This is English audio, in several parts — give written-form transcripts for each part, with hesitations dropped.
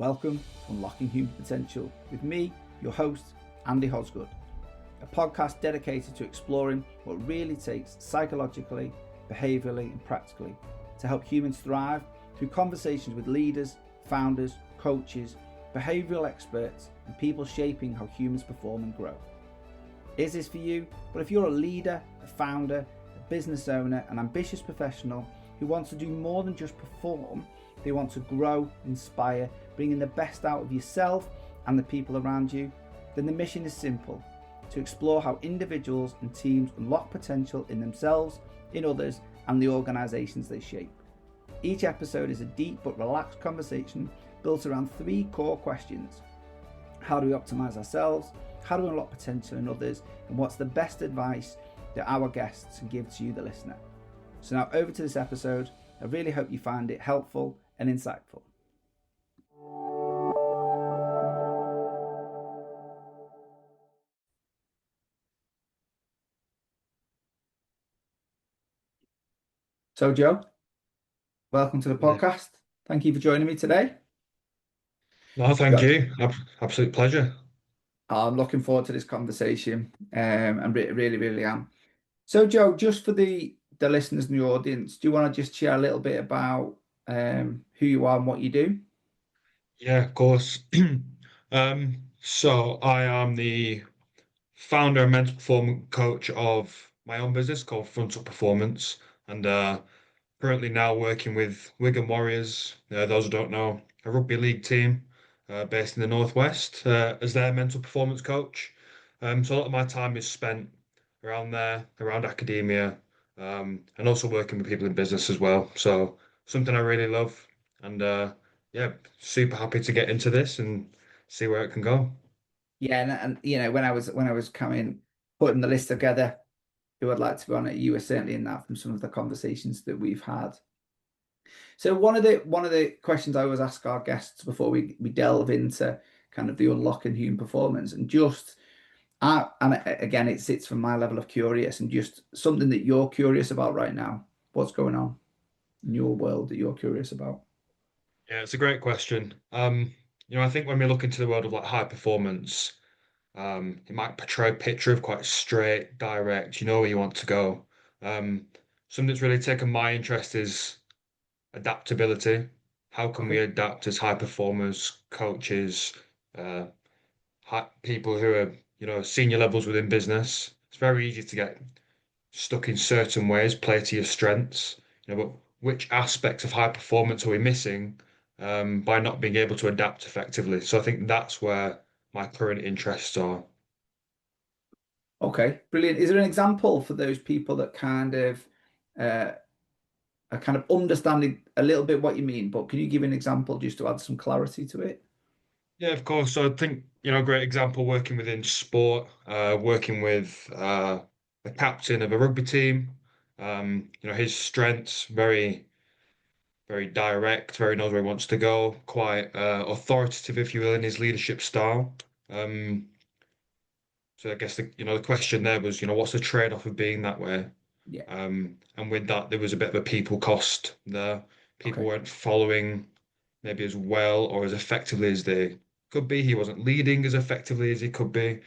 welcome to Unlocking Human Potential with me, your host, Andy Hosgood, a podcast dedicated to exploring what really takes psychologically, behaviourally and practically to help humans thrive through conversations with leaders, founders, coaches, behavioural experts and people shaping how humans perform and grow. Is this for you? Well, if you're a leader, a founder, a business owner, an ambitious professional who wants to do more than just perform, they want to grow, inspire, bringing the best out of yourself and the people around you, then the mission is simple: to explore how individuals and teams unlock potential in themselves, in others, and the organisations they shape. Each episode is a deep but relaxed conversation built around three core questions. How do we optimise ourselves? How do we unlock potential in others? And what's the best advice that our guests can give to you, the listener? So now over to this episode. I really hope you find it helpful and insightful. So Joe, welcome to the podcast. Thank you for joining me today. No, thank you. Absolute pleasure. I'm looking forward to this conversation and really am. So Joe, just for the listeners in the audience, do you want to just share a little bit about who you are and what you do? Yeah, of course. So I am the founder and mental performance coach of my own business called Frontal Performance, and currently now working with Wigan Warriors. Those who don't know, a rugby league team based in the Northwest, as their mental performance coach. So a lot of my time is spent around there, around academia, and also working with people in business as well. So something I really love, and yeah, super happy to get into this and see where it can go. Yeah, and you know, when I was putting the list together, who I'd like to be on it, you were certainly in that from some of the conversations that we've had. So one of the questions I always ask our guests before we delve into kind of the unlocking human performance, and again, it sits from my level of curious and just something that you're curious about right now. What's going on in your world that you're curious about? Yeah, it's a great question. I think when we look into the world of like high performance, it might portray a picture of quite straight, direct, you know where you want to go. Um, Something that's really taken my interest is adaptability. How can we Okay. adapt as high performers, coaches, uh, people who are, senior levels within business? It's very easy to get stuck in certain ways, play to your strengths, but which aspects of high performance are we missing, by not being able to adapt effectively? So I think that's where my current interests are. Okay, brilliant. Is there an example for those people that kind of uh, are kind of understanding a little bit what you mean, but can you give an example just to add some clarity to it? Yeah, of course. So I think, a great example working within sport, working with the captain of a rugby team. His strengths very, very direct, very knows where he wants to go, quite authoritative, if you will, in his leadership style. Um, so I guess the question there was, what's the trade-off of being that way? Yeah. And with that, there was a bit of a people cost there. People Okay. weren't following maybe as well or as effectively as they could be. He wasn't leading as effectively as he could be.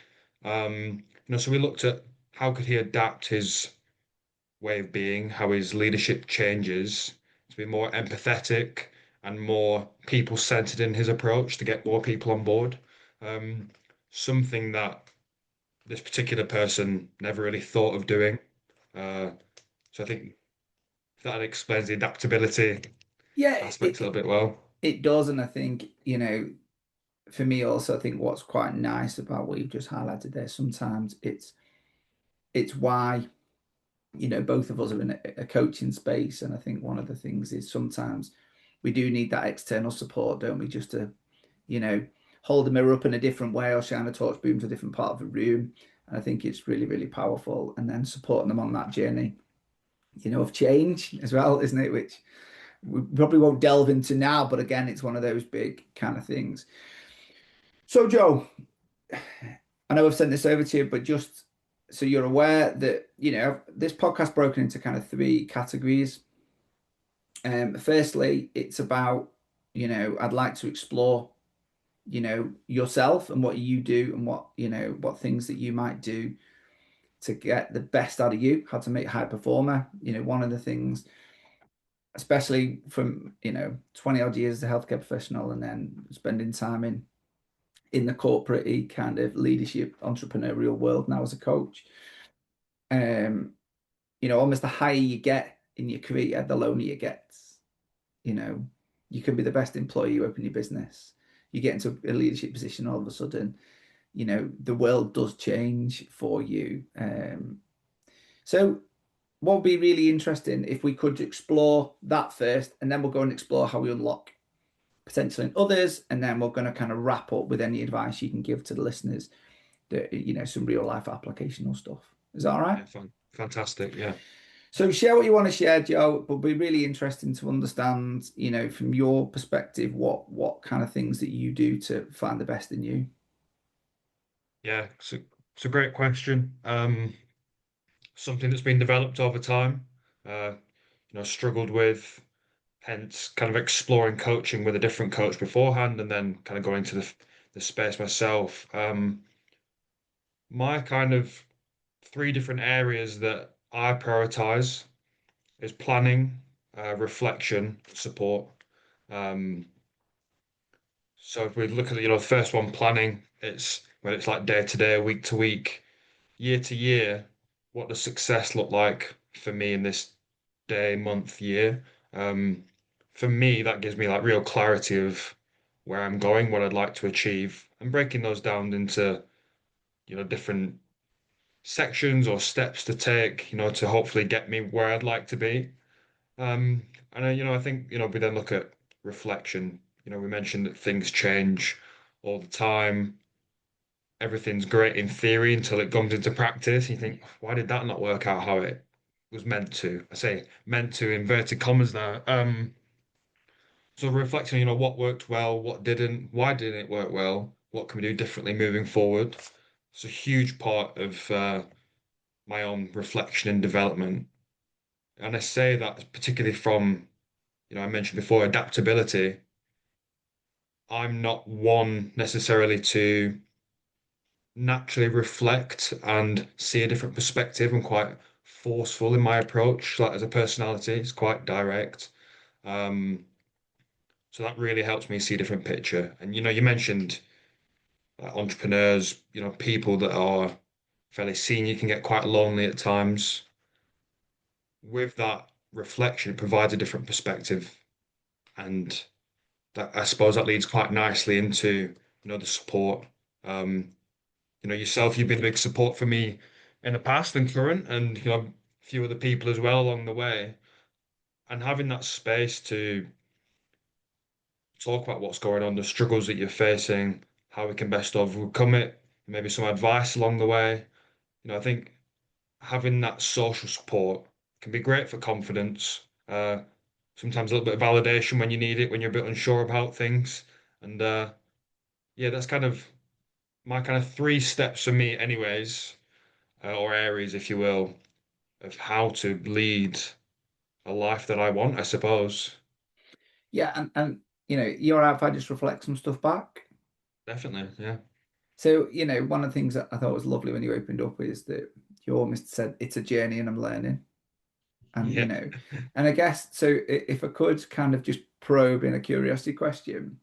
So we looked at how could he adapt his way of being, how his leadership changes to be more empathetic and more people-centered in his approach to get more people on board. Um, Something that this particular person never really thought of doing. Uh, so I think that explains the adaptability Yeah, aspect a little bit well. it does, and I think, for me also, I think what's quite nice about what you've just highlighted there, sometimes it's why, both of us are in a coaching space, and I think one of the things is sometimes we do need that external support, don't we? Just to, hold the mirror up in a different way or shine a torch beam to a different part of the room. And I think it's really powerful, and then supporting them on that journey, of change as well, isn't it? Which we probably won't delve into now, but again, it's one of those big kind of things. So, Joe, I know I've sent this over to you, but just so you're aware that, this podcast broken into kind of three categories. Firstly, it's about, I'd like to explore yourself and what you do and what things that you might do to get the best out of you, how to make a high performer. One of the things, especially from 20 odd years as a healthcare professional and then spending time in the corporate kind of leadership entrepreneurial world now as a coach. um Almost the higher you get in your career, the lonelier it gets. you know you can be the best employee, you open your business, you get into a leadership position, all of a sudden the world does change for you. So what would be really interesting if we could explore that first, and then we'll go and explore how we unlock potential in others, and then we're going to kind of wrap up with any advice you can give to the listeners, that some real life applicational stuff. Is that all right? Yeah, fantastic. Yeah. So share what you want to share, Joe. But it'll be really interesting to understand, from your perspective, what kind of things that you do to find the best in you. Yeah, it's a great question. Something that's been developed over time. Struggled with, hence kind of exploring coaching with a different coach beforehand, and then kind of going to the space myself. My kind of three different areas that I prioritize is planning, reflection, support. Um, so if we look at, the first one, planning, it's when it's like day to day, week to week, year to year, what does success look like for me in this day, month, year? Um, for me, that gives me like real clarity of where I'm going, what I'd like to achieve, and breaking those down into, different sections or steps to take, to hopefully get me where I'd like to be. And I think, we then look at reflection. We mentioned that things change all the time. Everything's great in theory until it comes into practice. You think, why did that not work out how it was meant to? I say meant to, inverted commas there. So reflecting, what worked well, what didn't, why didn't it work well, what can we do differently moving forward? It's a huge part of my own reflection and development. And I say that particularly from, I mentioned before, adaptability. I'm not one necessarily to naturally reflect and see a different perspective. I'm quite forceful in my approach, like as a personality, it's quite direct. Um, so that really helps me see a different picture. And you mentioned entrepreneurs, people that are fairly senior can get quite lonely at times. With that reflection, it provides a different perspective, and that I suppose that leads quite nicely into the support. Um, yourself, you've been a big support for me in the past and current, and a few other people as well along the way. And having that space to talk about what's going on, the struggles that you're facing, how we can best overcome it, maybe some advice along the way. I think having that social support can be great for confidence. Sometimes a little bit of validation when you need it, when you're a bit unsure about things. And yeah, that's kind of my kind of three steps for me, anyways, or areas, if you will, of how to lead a life that I want, I suppose. Yeah, and you're out if I just reflect some stuff back. Definitely, yeah. So, one of the things that I thought was lovely when you opened up is that you almost said it's a journey and I'm learning. And, Yeah. and I guess, so if I could kind of just probe in a curiosity question,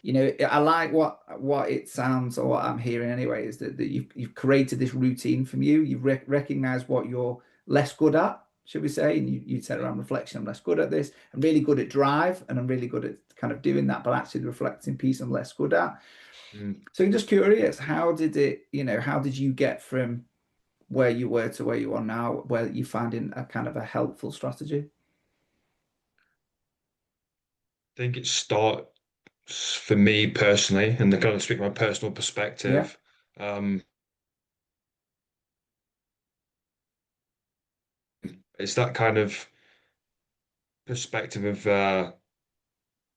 I like what it sounds, or what I'm hearing anyway, is that you've created this routine from you. You've recognized what you're less good at, should we say? And you said around reflection, I'm less good at this. I'm really good at drive, and I'm really good at kind of doing that, but actually the reflecting piece I'm less good at. Mm. So I'm just curious, how did you get from where you were to where you are now, where you finding a kind of a helpful strategy? I think it starts for me personally, and they're going to speak my personal Yeah. perspective. Um, it's that kind of perspective of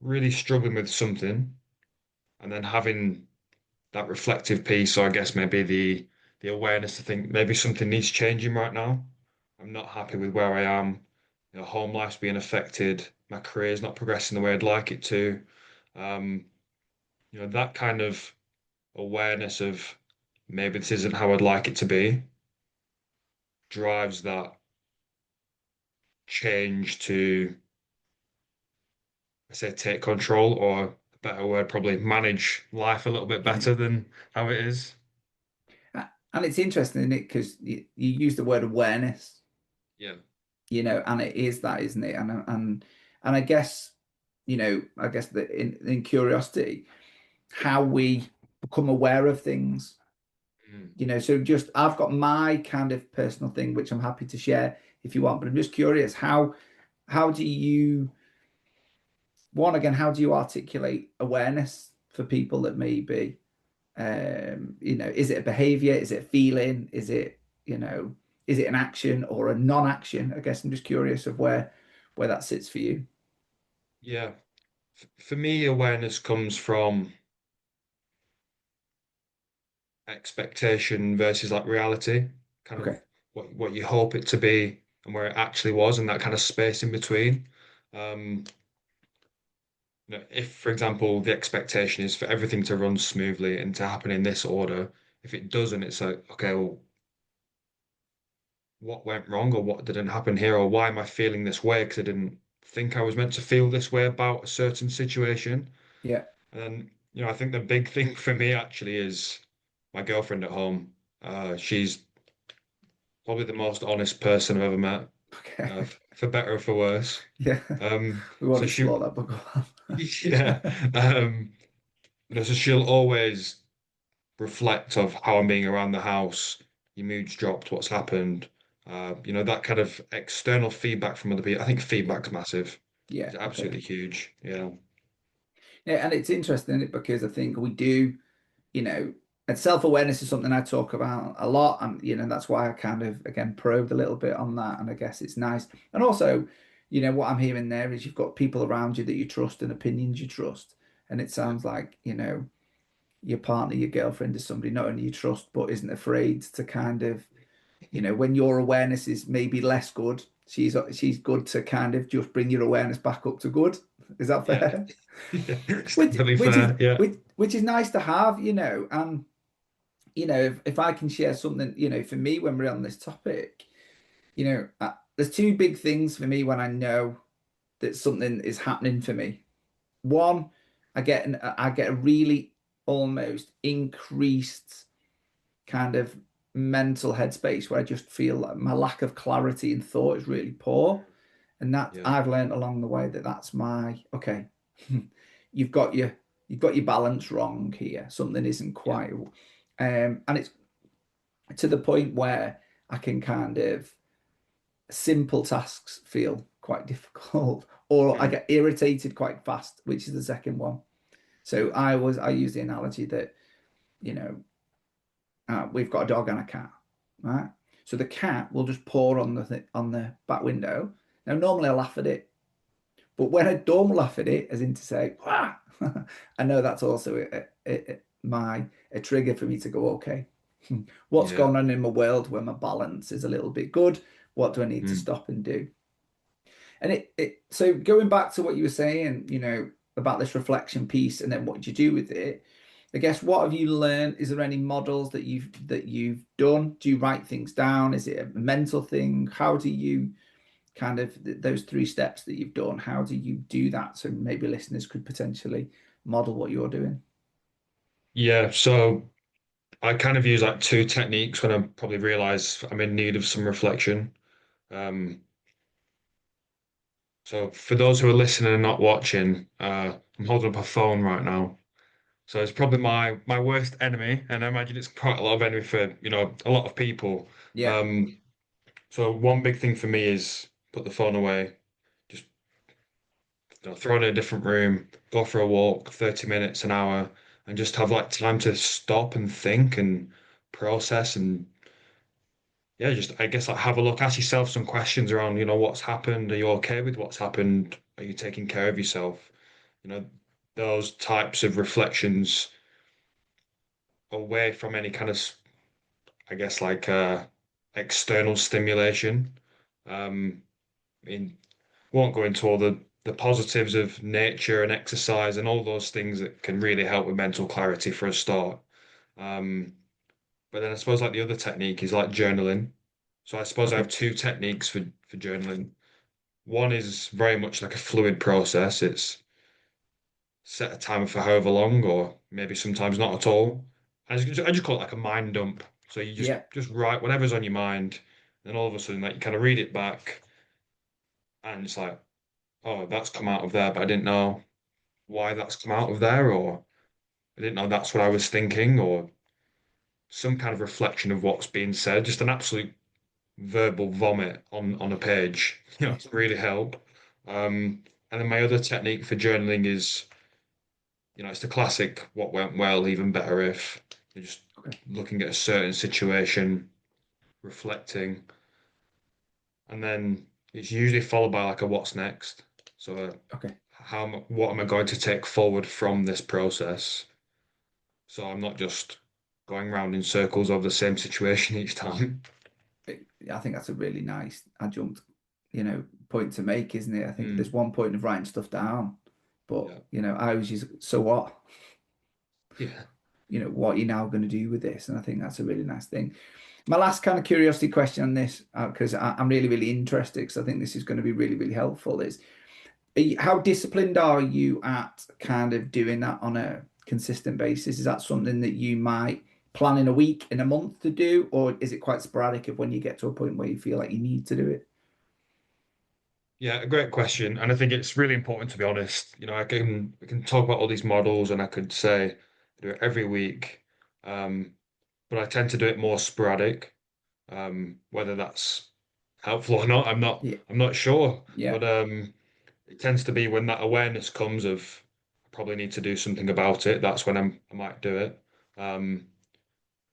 really struggling with something and then having that reflective piece, or I guess maybe the awareness to think maybe something needs changing right now. I'm not happy with where I am. Home life's being affected. My career's not progressing the way I'd like it to. Um, that kind of awareness of maybe this isn't how I'd like it to be drives that change to, I say, take control, or a better word, probably manage life a little bit Yeah. better than how it is. And it's interesting, isn't it? Because you use the word awareness, Yeah. and it is that, isn't it? And I guess, I guess that in curiosity, how we become aware of things, Mm. so just I've got my kind of personal thing, which I'm happy to share if you want, but I'm just curious, how do you, one again, how do you articulate awareness for people that may be, is it a behavior? Is it a feeling? You know, is it an action or a non-action? I guess I'm just curious of where that sits for you. Yeah. For me, awareness comes from expectation versus like reality, kind of Okay. what you hope it to be and where it actually was, and that kind of space in between. Um, if, for example, the expectation is for everything to run smoothly and to happen in this order, if it doesn't, it's like, okay, well, what went wrong or what didn't happen here, or why am I feeling this way? Because I didn't think I was meant to feel this way about a certain situation. Yeah. And then, I think the big thing for me actually is my girlfriend at home. She's probably the most honest person I've ever met, Okay. for better or for worse. Yeah. We won't So explore that, but go yeah, on. um, so she'll always reflect of how I'm being around the house, your mood's dropped, what's happened, that kind of external feedback from other people. I think Yeah. feedback's massive. Yeah. It's Okay. absolutely huge. Yeah. Yeah, and it's interesting, isn't it? Because I think we do, you know, and self-awareness is something I talk about a lot, and that's why I kind of again probed a little bit on that, and I guess it's nice. And also, what I'm hearing there is you've got people around you that you trust and opinions you trust, and it Yeah. sounds like, your partner, your girlfriend is somebody not only you trust but isn't afraid to kind of, when your awareness is maybe less good, she's good to kind of just bring your awareness back up to good. Is that Yeah. fair? Yeah. It's Which definitely which is fair. Yeah. which is nice to have, and if I can share something, for me when we're on this topic, there's two big things for me when I know that something is happening for me. One, I get a really almost increased kind of mental headspace where I just feel like my lack of clarity in thought is really poor. And that Yeah. I've learned along the way that that's my okay. You've got your balance wrong here. Something isn't Yeah. quite, and it's to the point where I can kind of simple tasks feel quite difficult, or I Mm. get irritated quite fast, which is the second one. So I use the analogy that you know we've got a dog and a cat, right? So the cat will just paw on the back window. Now normally I laugh at it, but when I don't laugh at it, as in to say, "Wah!" I know that's also a trigger for me to go, okay, what's Yeah. going on in my world where my balance is a little bit good? What do I need to Mm. stop and do? And so going back to what you were saying, about this reflection piece and then what do you do with it? I guess what have you learned? Is there any models that you've done? Do you write things down? Is it a mental thing? How do you kind of those three steps that you've done? How do you do that? So maybe listeners could potentially model what you're doing. Yeah. So I kind of use like two techniques when I probably realize I'm in need of some reflection. Um, so for those who are listening and not watching, I'm holding up a phone right now. So it's probably my worst enemy, and I imagine it's quite a lot of enemy for, a lot of people. Yeah, Um, so one big thing for me is put the phone away, just throw it in a different room, go for a walk, 30 minutes, an hour, and just have like time to stop and think and process and yeah, just I guess like have a look, ask yourself some questions around, what's happened. Are you okay with what's happened? Are you taking care of yourself? You know, those types of reflections away from any kind of, I guess, like external stimulation. I mean, won't go into all the the positives of nature and exercise and all those things that can really help with mental clarity for a start. Um, but then I suppose like the other technique is like journaling. So I suppose I have Okay. two techniques for journaling. One is very much like a fluid process. It's set a timer for however long, or maybe sometimes not at all. I just call it like a mind dump. So you just Yeah. just write whatever's on your mind, then all of a sudden like you kind of read it back, and it's like, oh, that's come out of there, but I didn't know why that's come out of there, or I didn't know that's what I was thinking, or some kind of reflection of what's being said. Just an absolute verbal vomit on a page, to really help. And then my other technique for journaling is, it's the classic what went well, even better if you're just Okay. looking at a certain situation, reflecting, and then it's usually followed by like a what's next. So, Okay. what am I going to take forward from this process? So I'm not just going round in circles of the same situation each time. I think that's a really nice adjunct, point to make, isn't it? I think Mm, there's one point of writing stuff down, but yeah, I always use so what? yeah. What are you now going to do with this? And I think that's a really nice thing. My last kind of curiosity question on this, because I'm really, really interested, because I think this is going to be really, really helpful, is how disciplined are you at kind of doing that on a consistent basis? Is that something that you might plan in a week, in a month to do, or is it quite sporadic of when you get to a point where you feel like you need to do it? Yeah, a great question. And I think it's really important to be honest. We can talk about all these models and I could say I do it every week. Um, but I tend to do it more sporadic. Whether that's helpful or not, Yeah, I'm not sure. yeah. But it tends to be when that awareness comes of I probably need to do something about it, that's when I might do it. Um,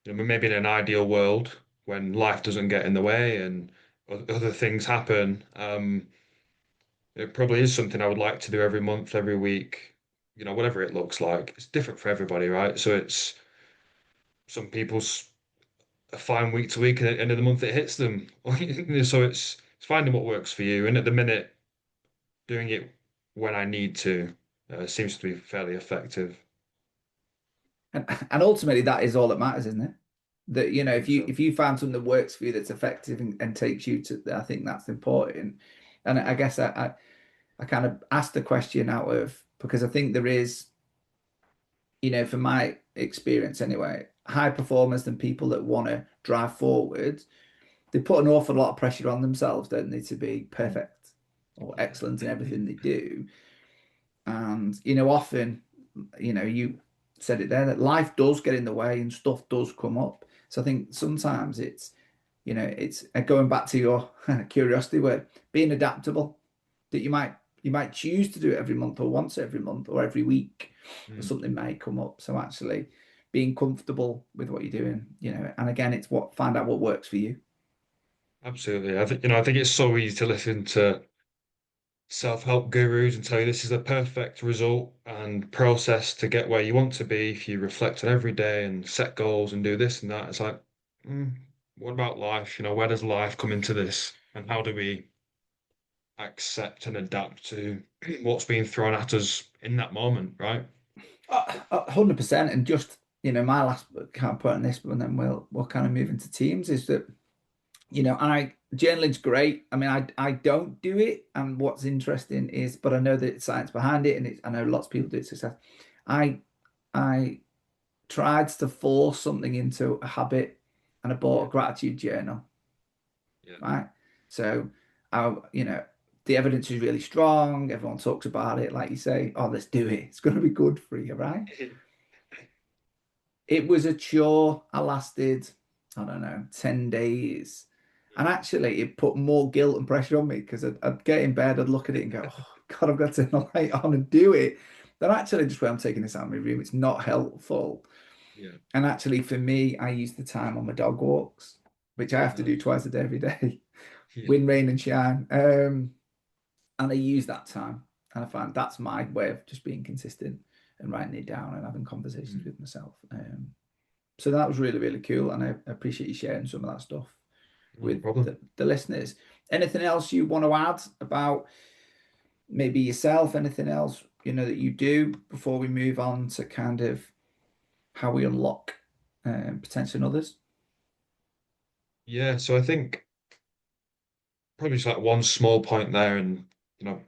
maybe in an ideal world when life doesn't get in the way and other things happen. It probably is something I would like to do every month, every week, whatever it looks like. It's different for everybody, right? So it's some people's a fine week to week, and at the end of the month it hits them. So it's finding what works for you. And at the minute, doing it when I need to seems to be fairly effective. And ultimately that is all that matters, isn't it? That I if think you so. if you find something that works for you, that's effective and takes you to, I think that's important. And I guess I kind of asked the question out of, because I think there is, from my experience anyway, high performers and people that want to drive forward, they put an awful lot of pressure on themselves, don't they, to be perfect or excellent in Yeah. everything they do. And, often, you said it there, that life does get in the way and stuff does come up. So I think sometimes it's going back to your curiosity word, being adaptable, that you might choose to do it every month or once every month or every week, or Mm, something may come up. So actually being comfortable with what you're doing, and again, it's find out what works for you. absolutely. I think it's so easy to listen to self-help gurus and tell you this is the perfect result and process to get where you want to be if you reflect on every day and set goals and do this and that. It's like, mm, what about life? Where does life come into this? And how do we accept and adapt to what's being thrown at us in that moment, right? 100%. And just, my last kind of point on this, but then we'll kind of move into teams, is that, I journaling's great. I mean, I don't do it, and what's interesting is, but I know that it's science behind it, and I know lots of people do it success. I I tried to force something into a habit, and I bought Yeah, a gratitude journal, yeah. right? So I, the evidence is really strong. Everyone talks about it, like you say, oh, let's do it. It's going to be good for you, right? It was a chore. I lasted, I don't know, 10 days. And actually, it put more guilt and pressure on me, because I'd get in bed, I'd look at it and go, oh, God, I've got to turn the light on and do it. Then actually, just when I'm taking this out of my room, it's not helpful. Yeah, And actually, for me, I use the time on my dog walks, which I have to do nice. twice a day, every day, Yeah. wind, rain, and shine. And I use that time. And I find that's my way of just being consistent and writing it down and having conversations Mm, with myself. So that was really, really cool. And I appreciate you sharing some of that stuff no with problem. the listeners. Anything else you want to add about maybe yourself, anything else, that you do before we move on to kind of how we unlock potential in others? Yeah, so I think probably just like one small point there, and you know,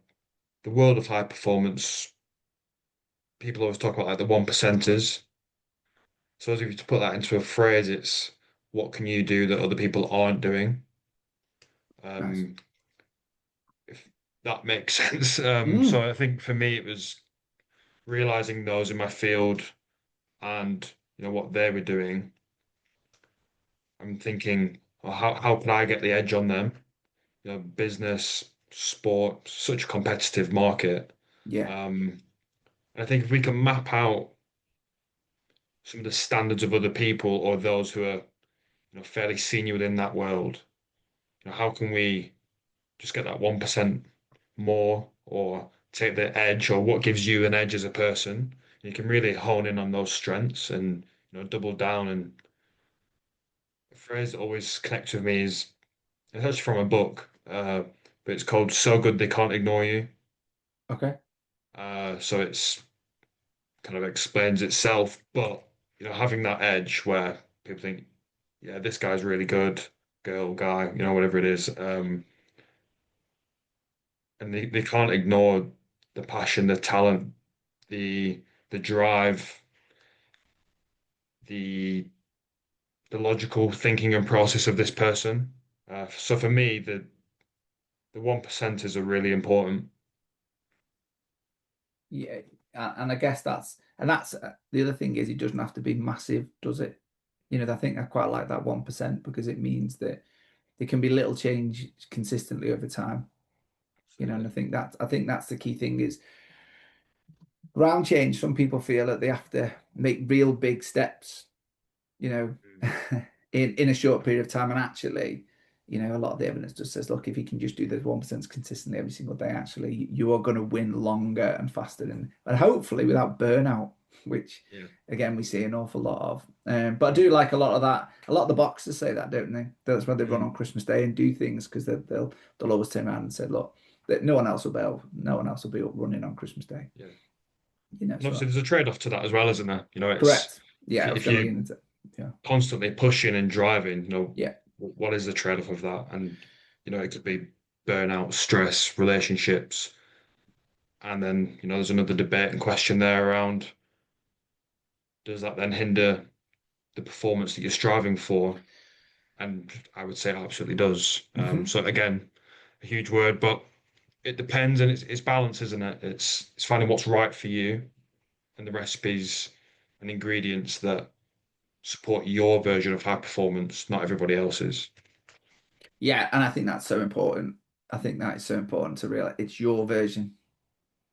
the world of high performance, people always talk about like the one percenters. So as if you to put that into a phrase, it's what can you do that other people aren't doing? Nice. Um, if that makes sense. Mm, So I think for me, it was realizing those in my field and what they were doing. I'm thinking, well, how can I get the edge on them? Business, sport, such a competitive market. yeah. Um, and I think if we can map out some of the standards of other people or those who are, fairly senior within that world, how can we just get that 1% more or take the edge or what gives you an edge as a person? You can really hone in on those strengths and, double down. And a phrase that always connects with me is it's actually from a book, but it's called So Good They Can't Ignore You. Okay. So it's kind of explains itself, but having that edge where people think, yeah, this guy's really good, girl, guy, whatever it is, and they can't ignore the passion, the talent, the drive, the the logical thinking and process of this person. So for me, the 1%ers are really important. Yeah. And I guess that's the other thing is it doesn't have to be massive, does it? I think I quite like that 1% because it means that there can be little change consistently over time. And Absolutely. I think that's the key thing is ground change. Some people feel that they have to make real big steps, you know, Mm. in a short period of time. And actually, a lot of the evidence just says, look, if you can just do those 1% consistently every single day, actually, you are going to win longer and faster and hopefully without burnout, which Yeah. again we see an awful lot of. But I Mm. do like a lot of that. A lot of the boxers say that, don't they? That's why they run Mm. on Christmas Day and do things because they'll always turn around and say, look, that no one else will be up running on Christmas Day. Yeah. And So obviously, there's a trade-off to that as well, isn't there? It's correct. if Yeah, I was if going to you lean into yeah, constantly pushing and driving, yeah. what is the trade-off of that? And it could be burnout, stress, relationships, and then there's another debate and question there around does that then hinder the performance that you're striving for? And I would say it absolutely does. Hmm. So again, a huge word, but it depends, and it's balance, isn't it? It's finding what's right for you and the recipes and ingredients that support your version of high performance, not everybody else's. Yeah, and I think that's so important. I think that is so important to realize it's your version,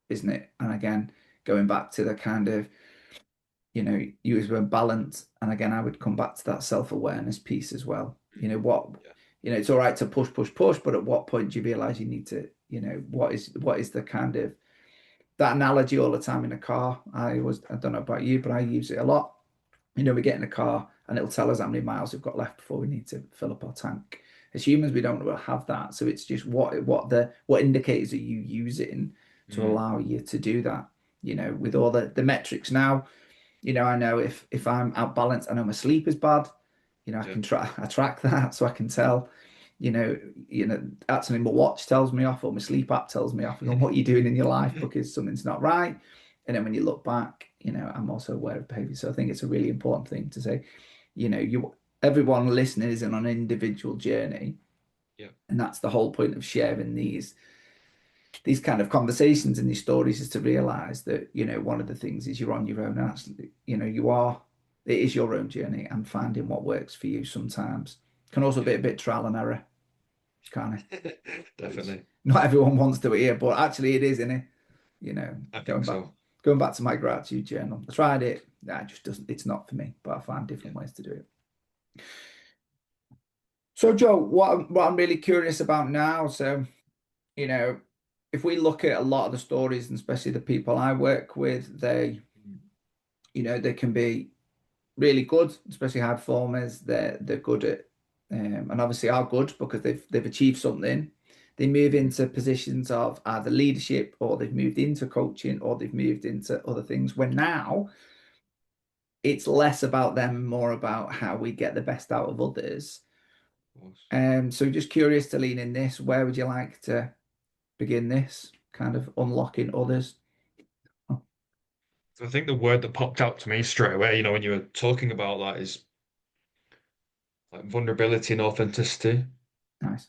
isn't it? And again, going back to the kind of, you as well balance, and again, I would come back to that self-awareness piece as well. Yeah, It's all right to push, push, push, but at what point do you realize you need to, what is the kind of that analogy all the time in a car? I don't know about you, but I use it a lot. We get in a car and it'll tell us how many miles we've got left before we need to fill up our tank. As humans, we don't really have that. So it's just what indicators are you using to mm, allow you to do that? With all the metrics now, I know if I'm out balanced, I know my sleep is bad. yeah, I track that so I can tell, actually my watch tells me off or my sleep app tells me off and what you're doing in your life because something's not right. And then when you look back, I'm also aware of behavior. So I think it's a really important thing to say, everyone listening is on an individual journey. yeah, And that's the whole point of sharing these kind of conversations and these stories is to realize that, one of the things is you're on your own and actually, it is your own journey and finding what works for you sometimes can also yeah. be a bit trial and error, kind of, which Definitely. not everyone wants to hear, but actually it is, isn't it? I think Going back, so. going back to my gratitude journal. I tried it. Nah, it just doesn't, it's not for me, but I find Yeah. different ways to do it. So Joe, what I'm really curious about now, so, you know, if we look at a lot of the stories and especially the people I work with, Mm. they can be really good, especially high performers. They're good at and obviously are good because they've achieved something. they move into positions of either leadership or they've moved into coaching or they've moved into other things. When now it's less about them, more about how we get the best out of others. Of course. So just curious to lean in this. Where would you like to begin this kind of unlocking others? Oh, So I think the word that popped out to me straight away, when you were talking about that is like vulnerability and authenticity. nice.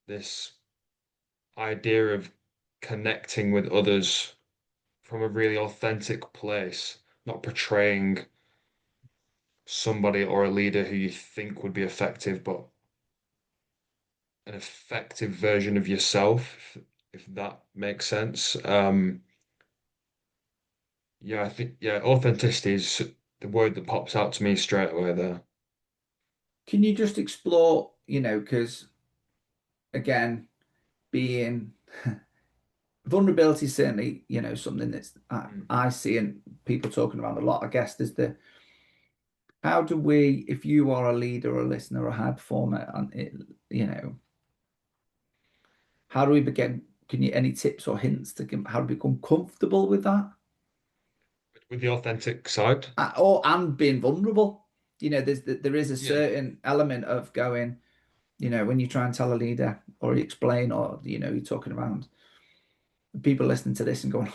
This idea of connecting with others from a really authentic place, not portraying somebody or a leader who you think would be effective, but an effective version of yourself, if that makes sense. Yeah, I think yeah, authenticity is the word that pops out to me straight away there. Can you just explore, because again, being vulnerability is certainly, something that's Mm. I see and people talking about a lot. I guess there's the how do we, if you are a leader or a listener or a high performer, and how do we begin? Can you any tips or hints to how to become comfortable with that? With the authentic side. Or and being vulnerable. There is a Yeah. certain element of going, when you try and tell a leader or you explain or you're talking around people listening to this and going,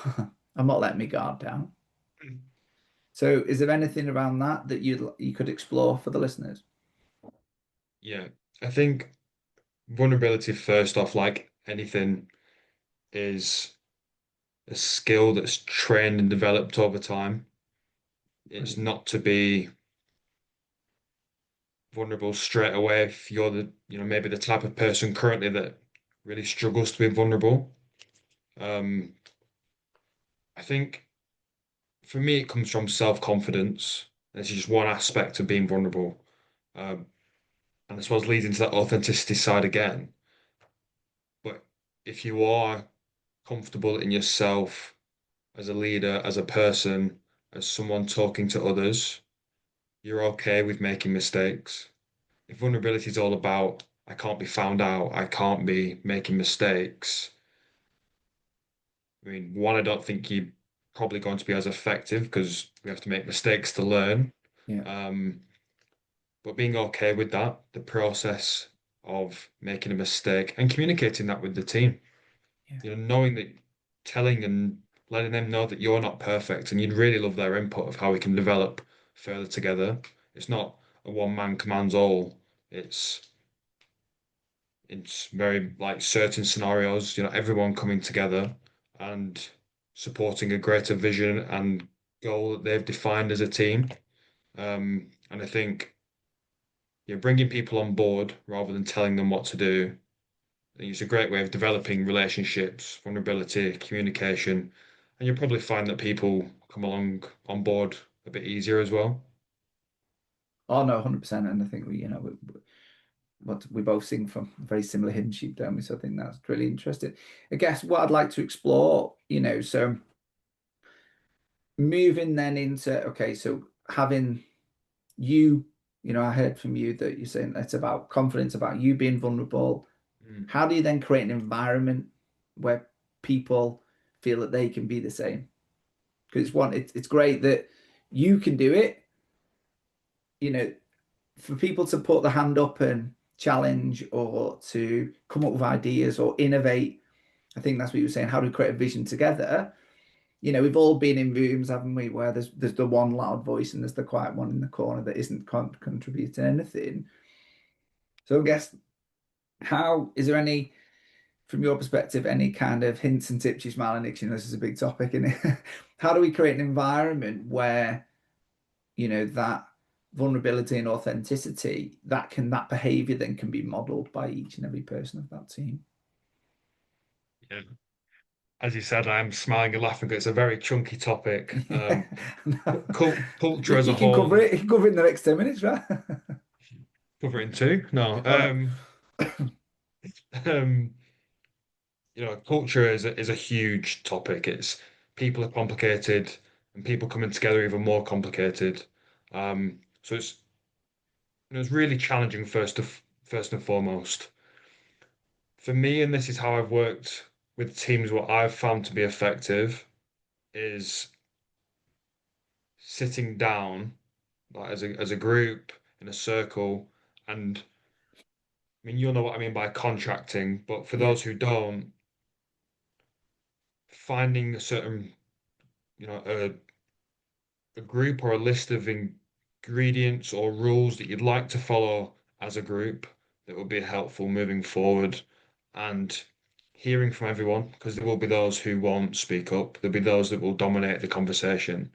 I'm not letting me guard down. Mm. So is there anything around that that you could explore for the listeners? Yeah. I think vulnerability, first off, like anything, is a skill that's trained and developed over time. It's Brilliant. not to be vulnerable straight away if you're maybe the type of person currently that really struggles to be vulnerable. Um, I think for me, it comes from self-confidence. This is just one aspect of being vulnerable. Um, and I suppose leads into that authenticity side again. But if you are comfortable in yourself as a leader, as a person, as someone talking to others, you're okay with making mistakes. If vulnerability is all about, I can't be found out, I can't be making mistakes, I mean, one, I don't think you're probably going to be as effective because we have to make mistakes to learn. Yeah. Um, but being okay with that, the process of making a mistake and communicating that with the team, Yeah. knowing that telling and letting them know that you're not perfect and you'd really love their input of how we can develop further together. It's not a one man commands all. It's very like certain scenarios, everyone coming together and supporting a greater vision and goal that they've defined as a team. And I think bringing people on board rather than telling them what to do, I think it's a great way of developing relationships, vulnerability, communication, and you'll probably find that people come along on board a bit easier as well. Oh no, 100%. And I think what we both sing from a very similar hymn sheet, don't we? So I think that's really interesting. I guess what I'd like to explore, so moving then into okay, so having you, I heard from you that you're saying it's about confidence, about you being vulnerable. Mm. How do you then create an environment where people feel that they can be the same? Because it's great that you can do it, you know, for people to put the hand up and challenge or to come up with ideas or innovate. I think that's what you were saying. How do we create a vision together? We've all been in rooms, haven't we, where there's the one loud voice and there's the quiet one in the corner that isn't contributing anything. So I guess how is there any, from your perspective, any kind of hints and tips? You smiling, Nick, this is a big topic, isn't it? How do we create an environment where, that vulnerability and authenticity, that behavior then can be modeled by each and every person of that team? Yeah. As you said, I'm smiling and laughing because it's a very chunky topic. Yeah. Culture as a You can cover whole, it. You can cover it in the next 10 minutes, right? cover it in two. No, All right. um, culture is a huge topic. People are complicated, and people coming together even more complicated. So it's really challenging first and foremost. For me, and this is how I've worked with teams, what I've found to be effective is sitting down like as a group in a circle. And I mean, you'll know what I mean by contracting, but for Yeah, those who don't, finding a certain, a group or a list of ingredients or rules that you'd like to follow as a group that would be helpful moving forward, and hearing from everyone, because there will be those who won't speak up, there'll be those that will dominate the conversation.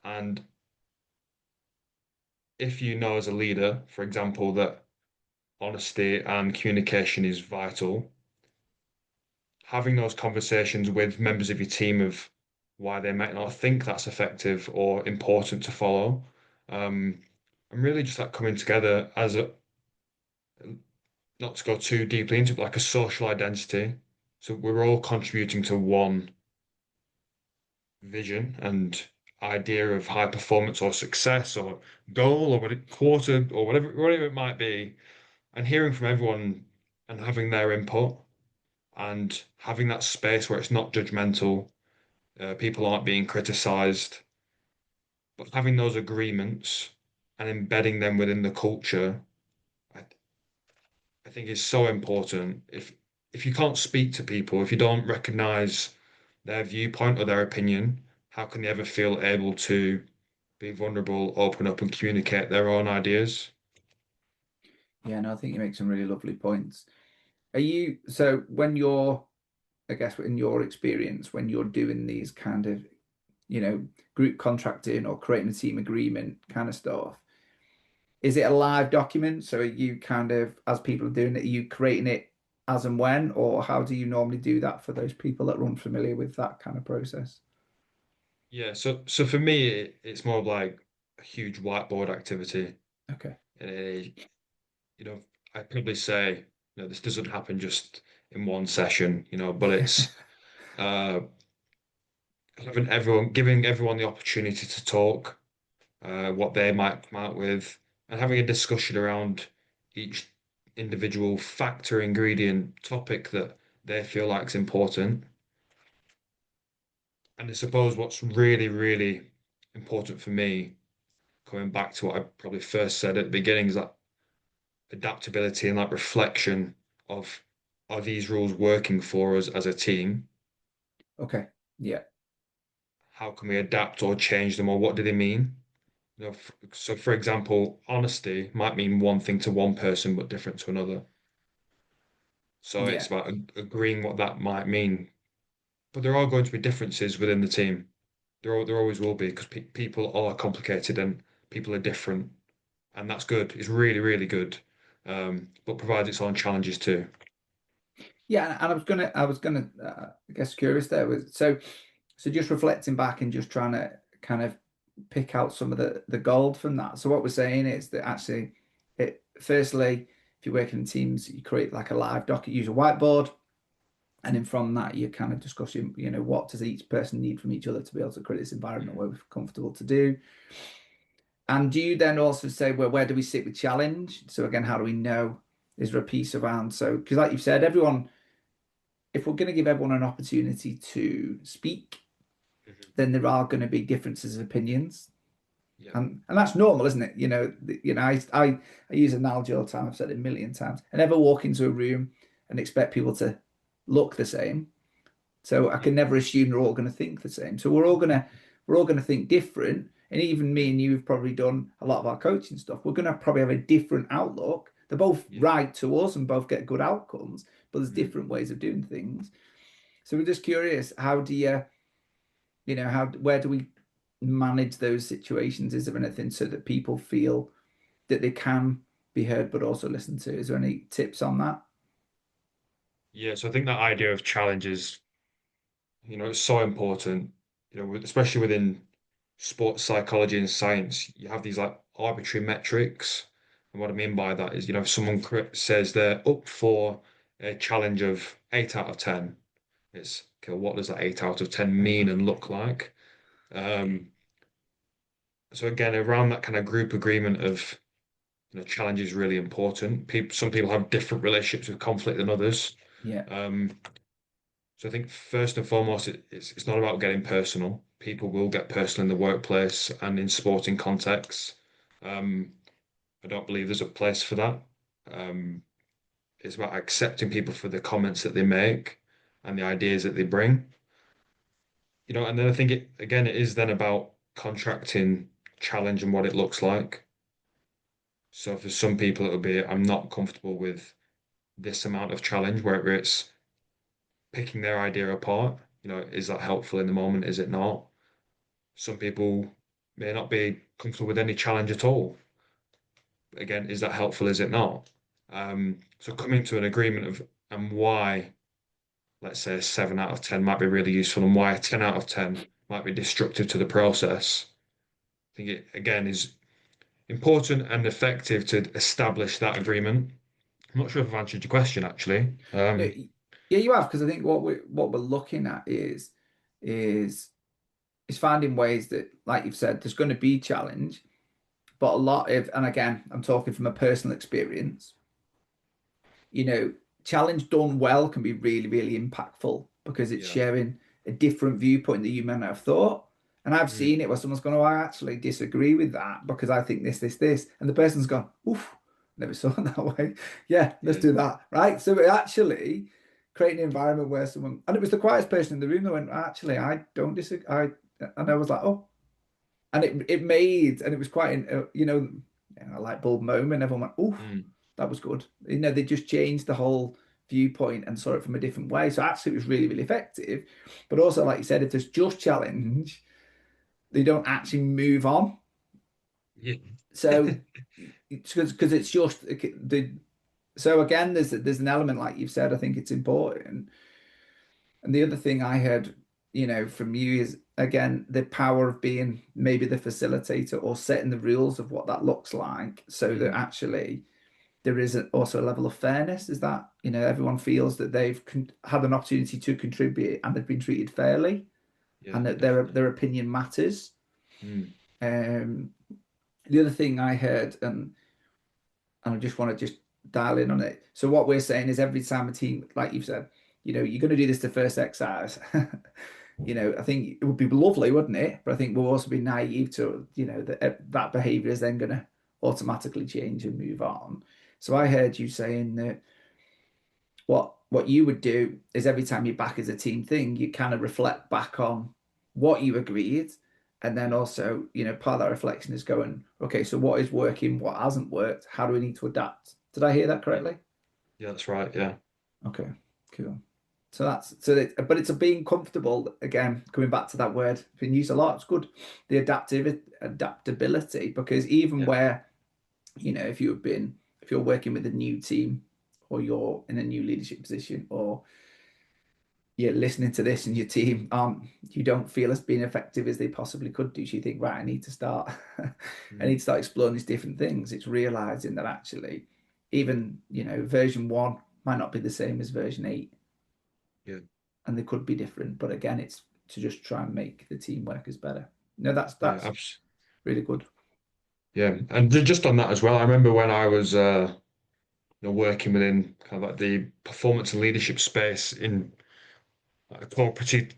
And if you know as a leader, for example, that honesty and communication is vital, having those conversations with members of your team of why they might not think that's effective or important to follow. Um, and really just like coming together as a, not to go too deeply into it, but like a social identity. So we're all contributing to one vision and idea of high performance or success or goal or quarter or whatever it might be, and hearing from everyone and having their input and having that space where it's not judgmental, people aren't being criticized, but having those agreements and embedding them within the culture, I, I think is so important. If you can't speak to people, if you don't recognize their viewpoint or their opinion, how can they ever feel able to be vulnerable, open up, and communicate their own ideas? yeah, no, I think you make some really lovely points. Are you so when you're, I guess, in your experience, when you're doing these kind of, you know, group contracting or creating a team agreement kind of stuff, is it a live document? So are you kind of, as people are doing it, are you creating it as and when, or how do you normally do that for those people that are unfamiliar with that kind of process? Yeah, so for me, it's more of like a huge whiteboard activity. Okay. And you know, I'd probably say, this doesn't happen just in one session, but it's uh, giving everyone the opportunity to talk, what they might come out with, and having a discussion around each individual factor, ingredient, topic that they feel like is important. And I suppose what's really, really important for me, coming back to what I probably first said at the beginning, is that adaptability and that reflection of, are these rules working for us as a team? Okay. Yeah. How can we adapt or change them, or what do they mean? So for example, honesty might mean one thing to one person but different to another. So it's Yeah. about agreeing what that might mean. But there are going to be differences within the team. There always will be, because people are complicated and people are different, and that's good. It's really, really good, but provides its own challenges too. Yeah. And I was gonna, I guess, curious there was so just reflecting back and just trying to kind of pick out some of the gold from that. So what we're saying is that actually, firstly, if you're working in teams, you create like a live doc, you use a whiteboard, and then from that you're kind of discussing, what does each person need from each other to be able to create this environment where we're comfortable to do. And do you then also say, well, where do we sit with challenge? So again, how do we know? Is there a piece around? So because like you've said, everyone, if we're going to give everyone an opportunity to speak, Mhm. then there are going to be differences of opinions. Yeah, And that's normal, isn't it? I use an analogy all the time. I've said it a million times. I never walk into a room and expect people to look the same. So I yeah, can never assume they're all going to think the same. So we're all gonna think different. And even me and you have probably done a lot of our coaching stuff. We're gonna probably have a different outlook. They're both yeah. right to us and both get good outcomes, but there's Mhm. different ways of doing things. So we're just curious, how do you, how where do we manage those situations? Is there anything so that people feel that they can be heard but also listened to? Is there any tips on that? Yeah, so I think that idea of challenges, it's so important, especially within sports psychology and science. You have these like arbitrary metrics. And what I mean by that is, if someone says they're up for a challenge of 8 out of 10, it's okay, what does that 8 out of 10 mean and look like? Um, so again, around that kind of group agreement of, challenge is really important. Some people have different relationships with conflict than others. Yeah. Um, so I think first and foremost, it's not about getting personal. People will get personal in the workplace and in sporting contexts. Um, I don't believe there's a place for that. Um, it's about accepting people for the comments that they make and the ideas that they bring. And then I think it is then about contracting challenge and what it looks like. So for some people, it'll be, I'm not comfortable with this amount of challenge, whether it's picking their idea apart. Is that helpful in the moment? Is it not? Some people may not be comfortable with any challenge at all. Again, is that helpful? Is it not? So coming to an agreement of and why, let's say a 7 out of 10 might be really useful and why a 10 out of 10 might be destructive to the process. I think it again is important and effective to establish that agreement. I'm not sure if I've answered your question actually. No, yeah, you have, because I think what we're looking at is is finding ways that, like you've said, there's going to be challenge, but a lot of, and again, I'm talking from a personal experience, you know, challenge done well can be really, really impactful because it's Yeah. sharing a different viewpoint that you may not have thought. And I've Mm, seen it where someone's gone, oh, I actually disagree with that because I think this. And the person's gone, oof, never saw it that way. Yeah, let's yeah. do that. Right. So it actually creating an environment where someone, and it was the quietest person in the room that went, actually, I don't disagree. And I was like, oh, and it made, and it was quite a light bulb moment. Everyone went, "Oof, Mm, that was good." They just changed the whole viewpoint and saw it from a different way. So actually, it was really, really effective. But also, like you said, if there's just challenge, they don't actually move on. yeah. So it's because it's just the. So again, there's an element like you've said. I think it's important. And the other thing I heard, from you is again the power of being maybe the facilitator or setting the rules of what that looks like, so that Mm, actually there is also a level of fairness. Is that everyone feels that they've had an opportunity to contribute and they've been treated fairly, yeah, and that definitely. their opinion matters. Mm, Um, the other thing I heard, and I just want to just dial in on it. So what we're saying is every time a team, like you've said, you're going to do this the first exercise. I think it would be lovely, wouldn't it? But I think we'll also be naive to, that behavior is then going to automatically change and move on. So I heard you saying that what you would do is every time you back as a team thing, you kind of reflect back on what you agreed. And then yeah, also, part of that reflection is going, okay, so what is working, what hasn't worked? How do we need to adapt? Did I hear that yeah, correctly? yeah, that's right. Yeah, Okay, cool. But it's a being comfortable again, coming back to that word, it's been used a lot. It's good. The adaptability, because even yeah, where, if you're working with a new team or you're in a new leadership position or you're listening to this and your team you don't feel as being effective as they possibly could do. So you think, right, I need to start I need mm, to start exploring these different things. It's realizing that actually even, version 1 might not be the same as version 8, yeah, and they could be different. But again, it's to just try and make the team workers better. No, that's yeah, that's really good. yeah. And just on that as well, I remember when I was working within kind of like the performance and leadership space in like a cooperative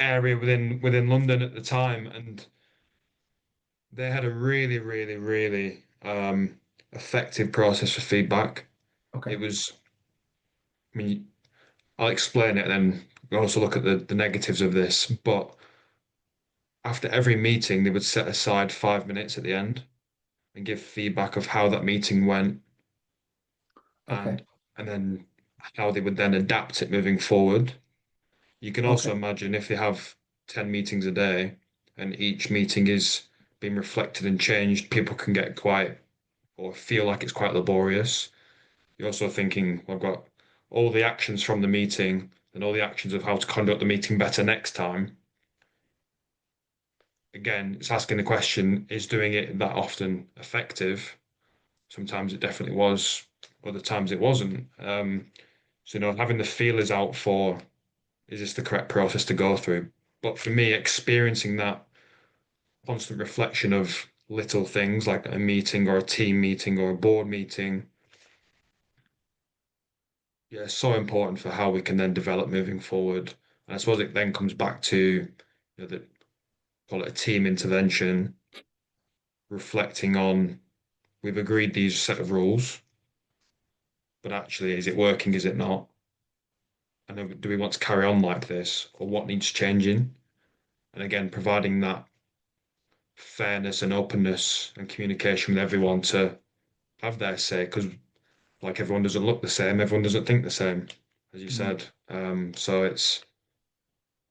area within London at the time, and they had a really, really, really effective process for feedback. Okay. It was, I mean, I'll explain it and then we also look at the negatives of this. But after every meeting, they would set aside 5 minutes at the end and give feedback of how that meeting went Okay. and and then how they would then adapt it moving forward. You can also Okay. imagine if they have 10 meetings a day and each meeting is being reflected and changed, people can get quite or feel like it's quite laborious. You're also thinking, well, I've got all the actions from the meeting and all the actions of how to conduct the meeting better next time. Again, it's asking the question, is doing it that often effective? Sometimes it definitely was, other times it wasn't. So, having the feelers out for, is this the correct process to go through? But for me, experiencing that constant reflection of little things like a meeting or a team meeting or a board meeting, yeah, it's so important for how we can then develop moving forward. And I suppose it then comes back to, the call it a team intervention, reflecting on we've agreed these set of rules, but actually, is it working? Is it not? And do we want to carry on like this, or what needs changing? And again, providing that fairness and openness and communication with everyone to have their say, because like everyone doesn't look the same, everyone doesn't think the same, as you Mm. said. So it's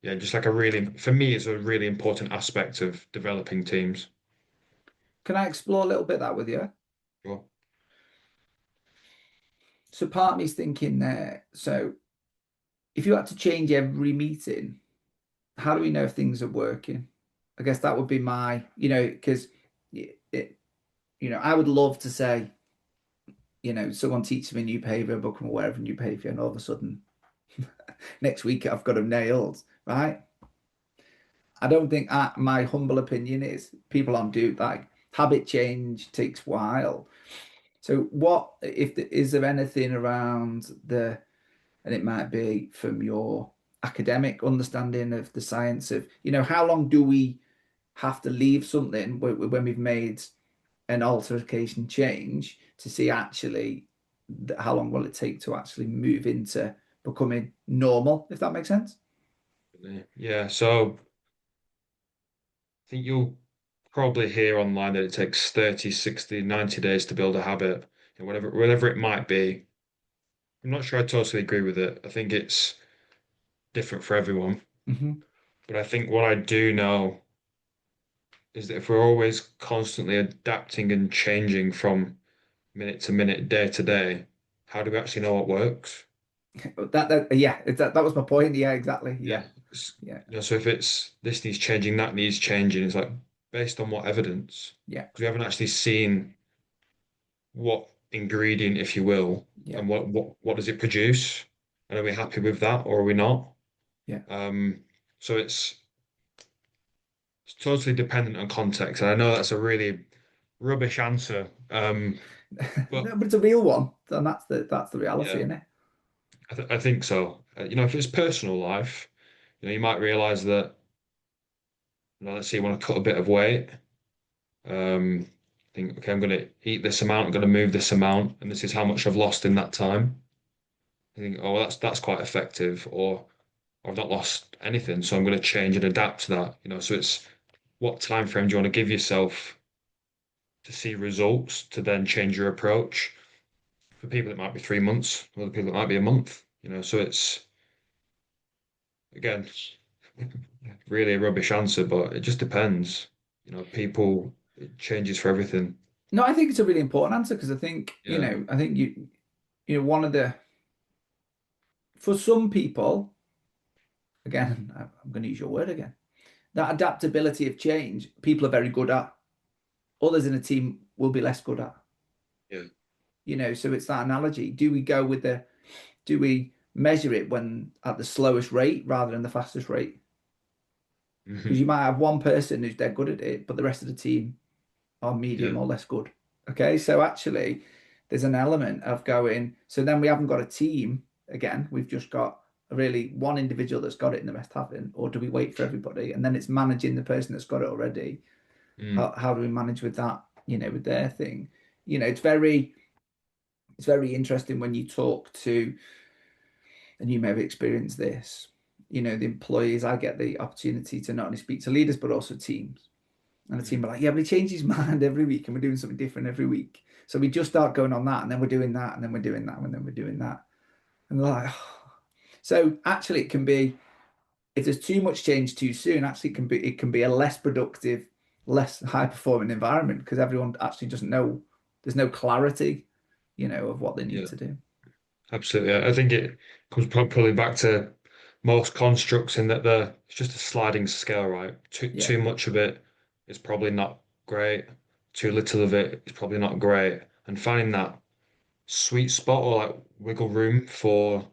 yeah, just like a really, for me, it's a really important aspect of developing teams. Can I explore a little bit that with you? Sure. So part of me's thinking there. So if you had to change every meeting, how do we know if things are working? I guess that would be my, because it, I would love to say, someone teaches me a new behavior, book them aware of a new behavior, and all of a sudden next week I've got them nailed, right? I don't think my humble opinion is people on do like habit change takes a while. So what if is there anything around and it might be from your academic understanding of the science of, how long do we have to leave something when we've made an altercation change to see actually how long will it take to actually move into becoming normal, if that makes sense? Yeah, so I think you'll probably hear online that it takes 30, 60, 90 days to build a habit, whatever it might be. I'm not sure I totally agree with it. I think it's different for everyone. Hmm. But I think what I do know is that if we're always constantly adapting and changing from minute to minute, day to day, how do we actually know what works? Yeah, that was my point. Yeah, exactly. Yeah. Yeah, yeah, So if it's this needs changing, that needs changing, it's like based on what evidence? yeah, Because we haven't actually seen what ingredient, if you will, yeah, and what does it produce? And are we happy with that or are we not? yeah. So it's totally dependent on context. And I know that's a really rubbish answer. But No, but it's a real one, and that's the reality, yeah, isn't it? I think so. If it's personal life, you might realize that, let's say you want to cut a bit of weight. Um, think, okay, I'm going to eat this amount, I'm going to move this amount, and this is how much I've lost in that time. I think, oh, well, that's quite effective, or I've not lost anything, so I'm going to change and adapt to that. So it's what time frame do you want to give yourself to see results to then change your approach? For people, it might be 3 months. For other people, it might be a month. So it's again really a rubbish answer, but it just depends. People it changes for everything. No, I think it's a really important answer because I think, Yeah. I think one of the for some people, again, I'm going to use your word again, that adaptability of change, people are very good at. Others in a team will be less good at. Yeah. So it's that analogy. Do we measure it when at the slowest rate rather than the fastest rate? Because Hmm. you might have one person who's dead good at it, but the rest of the team are medium Yeah. or less good. Okay, so actually, there's an element of going. So then we haven't got a team again. We've just got really one individual that's got it and the rest haven't. Or do we wait for everybody? And then it's managing the person that's got it already. Mm. How do we manage with that? With their thing. It's very interesting when you talk to, and you may have experienced this. The employees. I get the opportunity to not only speak to leaders but also teams. And the team Mm. are like, yeah, but he changes his mind every week and we're doing something different every week. So we just start going on that and then we're doing that and then we're doing that and then we're doing that. And they're like, oh. So actually it can be, if there's too much change too soon, actually it can be a less productive, less high performing environment because everyone actually doesn't know, there's no clarity, of what they need Yeah. to do. Absolutely. I think it comes probably back to most constructs in that it's just a sliding scale, right? Too Yeah. too much of it is probably not great. Too little of it is probably not great. And finding that sweet spot or like wiggle room for,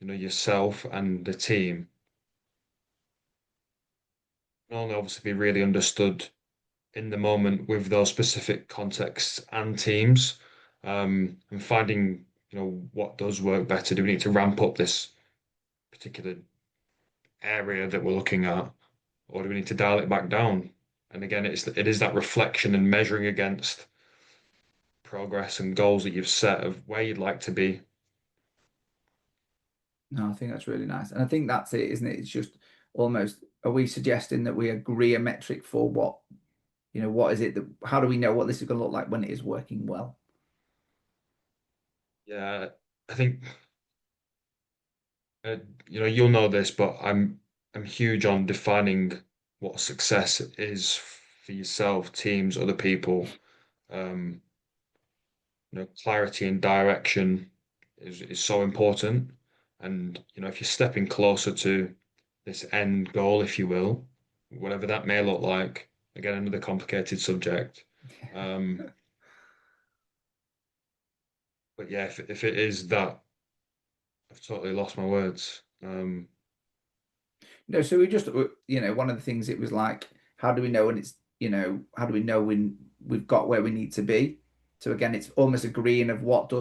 yourself and the team, not only obviously be really understood in the moment with those specific contexts and teams, and finding what does work better? Do we need to ramp up this particular area that we're looking at, or do we need to dial it back down? And again, it is that reflection and measuring against progress and goals that you've set of where you'd like to be. No, I think that's really nice. And I think that's it, isn't it? It's just almost, are we suggesting that we agree a metric for what, what is it that, how do we know what this is going to look like when it is working well? Yeah, I think uh, you'll know this, but I'm huge on defining what success is for yourself, teams, other people. Um, Clarity and direction is so important. And if you're stepping closer to this end goal, if you will, whatever that may look like, again, another complicated subject. Um, but yeah, if it is that, I've totally lost my words. No, so we just, one of the things it was like, how do we know when it's, how do we know when we've got where we need to be? So again, it's almost agreeing of what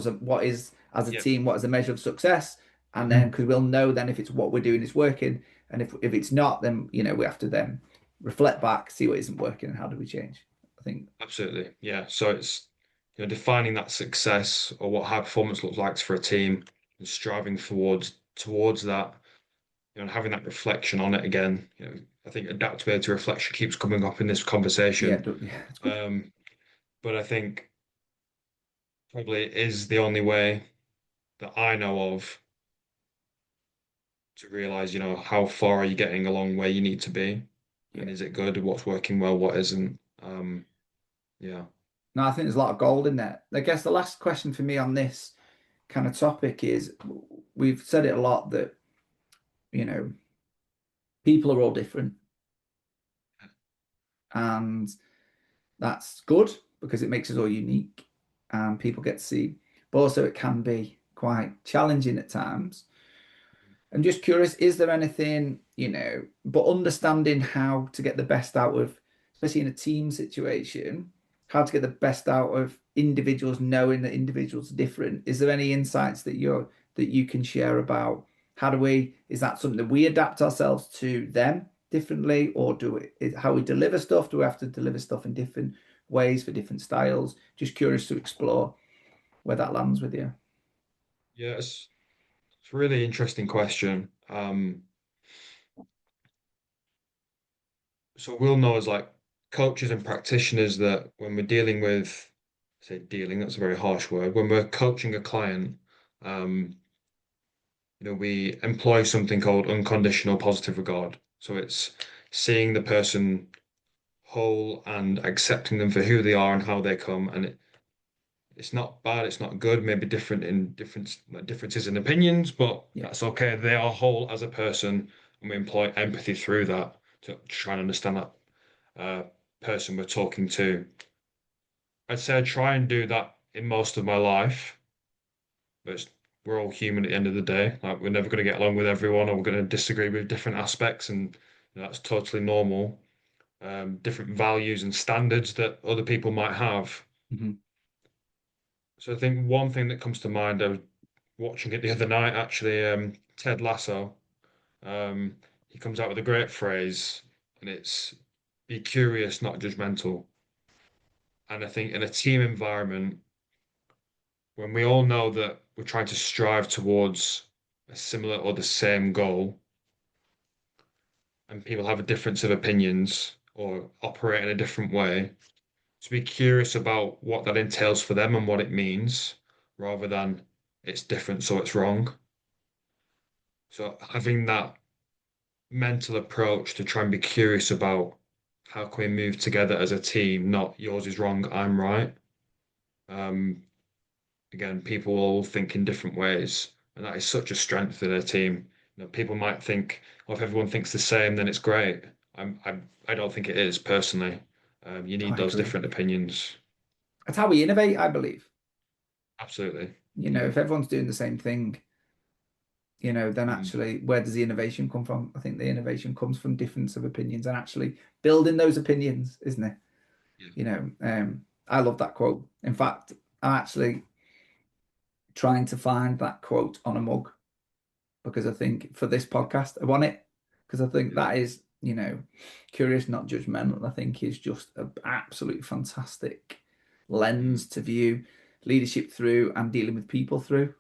is as a Yeah, team, what is the measure of success, and then because we'll know then if it's what we're doing is working, and if it's not, then we have to then reflect back, see what isn't working, and how do we change? I think, absolutely. Yeah. So it's defining that success or what high performance looks like for a team and striving towards that, and having that reflection on it again. I think adaptability reflection keeps coming up in this yeah, conversation. yeah, it's good. Um, but I think probably it is the only way that I know of to realize, how far are you getting along where you need to be, and Yeah. is it good? What's working well? What isn't? Yeah, No, I think there's a lot of gold in there. I guess the last question for me on this kind of topic is we've said it a lot that, you know, people are all different. And that's good because it makes us all unique and people get to see. But also, it can be quite challenging at times. I'm just curious, is there anything, but understanding how to get the best out of, especially in a team situation, how to get the best out of individuals, knowing that individuals are different. Is there any insights that you can share about is that something that we adapt ourselves to them differently, or how we deliver stuff? Do we have to deliver stuff in different ways for different styles? Just curious to explore where that lands with you. yeah. It's a really interesting question. So we'll know as like coaches and practitioners that when we're dealing with, say, dealing, that's a very harsh word. When we're coaching a client, um, we employ something called unconditional positive regard. So it's seeing the person whole and accepting them for who they are and how they come. And it's not bad, it's not good, maybe differences in opinions, but Yeah. that's okay. They are whole as a person, and we employ empathy through that to try and understand that uh, person we're talking to. I'd say I try and do that in most of my life, but we're all human at the end of the day. Like we're never going to get along with everyone, or we're going to disagree with different aspects, and that's totally normal. Different values and standards that other people might have. Mhm. So I think one thing that comes to mind, I was watching it the other night actually, Ted Lasso. He comes out with a great phrase, and it's be curious, not judgmental. And I think in a team environment, when we all know that we're trying to strive towards a similar or the same goal, and people have a difference of opinions or operate in a different way, to be curious about what that entails for them and what it means, rather than it's different, so it's wrong. So having that mental approach to try and be curious about how can we move together as a team, not yours is wrong, I'm right. Um, Again, people all think in different ways, and that is such a strength in a team. People might think, well, if everyone thinks the same, then it's great. I don't think it is personally. You need I those agree. different opinions. That's how we innovate, I believe. Absolutely. Yeah. If everyone's doing the same thing, then Mm. actually, where does the innovation come from? I think the innovation comes from difference of opinions and actually building those opinions, isn't it? Yeah. I love that quote. In fact, I'm actually trying to find that quote on a mug because I think for this podcast, I want it because I think Yeah. that is, curious, not judgmental. I think is just an absolutely fantastic Mm. lens to view leadership through and dealing with people through.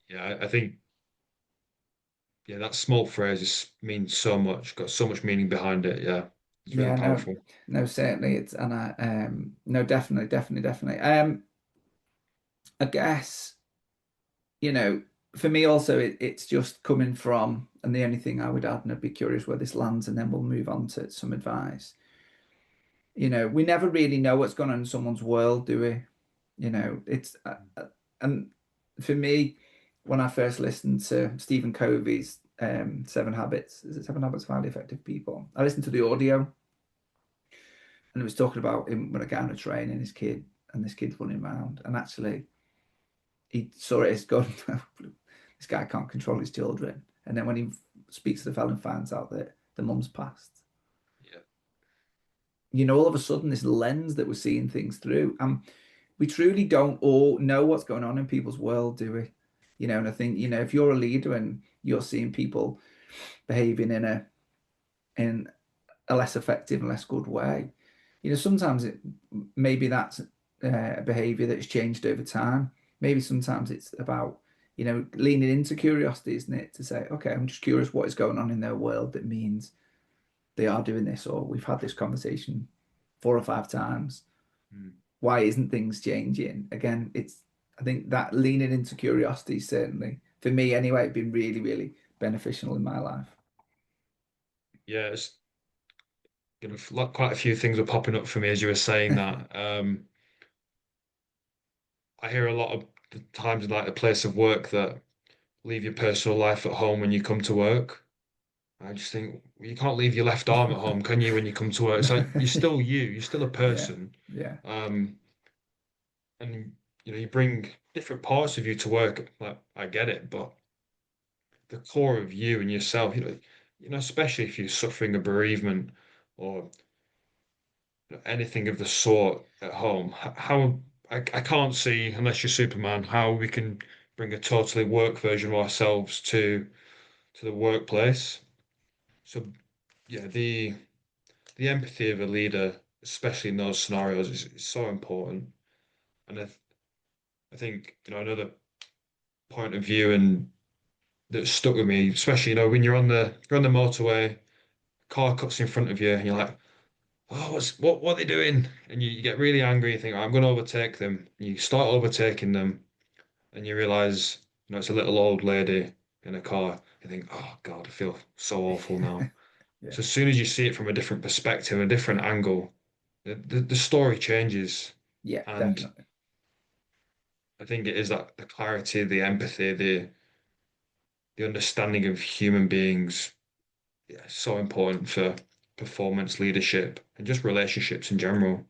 Yeah, I think yeah, that small phrase means so much, got so much meaning behind it. Yeah, it's really Yeah, no, powerful. no, certainly it's and I no, definitely, definitely, definitely. I guess, you know, for me also it's just coming from, and the only thing I would add, and I'd be curious where this lands, and then we'll move on to some advice. We never really know what's going on in someone's world, do we? It's and for me, when I first listened to Stephen Covey's Seven Habits, is it Seven Habits of Highly Effective People? I listened to the audio, and it was talking about him when a guy on a train and his kid, and this kid's running around, and actually he saw it as going, this guy can't control his children, and then when he speaks to the fellow and finds out that the mum's passed, Yeah. all of a sudden this lens that we're seeing things through, and we truly don't all know what's going on in people's world, do we? And I think, if you're a leader and you're seeing people behaving in a less effective and less good way, sometimes maybe that's a behavior that's changed over time. Maybe sometimes it's about, leaning into curiosity, isn't it? To say, okay, I'm just curious what is going on in their world that means they are doing this, or we've had this conversation 4 or 5 times. Mm. Why isn't things changing? Again, I think that leaning into curiosity certainly, for me anyway, been really, really beneficial in my life. Yeah, it's like quite a few things were popping up for me as you were saying that. I hear a lot of the times in like a place of work that leave your personal life at home when you come to work. I just think well, you can't leave your left arm at home, can you, when you come to work? It's like you're still you, you're still a Yeah, person. yeah, Um, and you bring different parts of you to work. Like I get it, but the core of you and yourself, especially if you're suffering a bereavement or anything of the sort at home, how I can't see, unless you're Superman, how we can bring a totally work version of ourselves to the workplace. So yeah, the empathy of a leader, especially in those scenarios, is so important. And I think, another point of view and that stuck with me, especially, when you're on the motorway, car cuts in front of you, and you're like, oh, what are they doing? And you get really angry. You think, I'm going to overtake them. You start overtaking them, and you realize, it's a little old lady in a car. You think, oh God, I feel so awful now. yeah, So as soon as you see it from a different perspective, a different angle, the story changes. yeah, And definitely. I think it is that the clarity, the empathy, the understanding of human beings, yeah, so important for performance, leadership, and just relationships in general.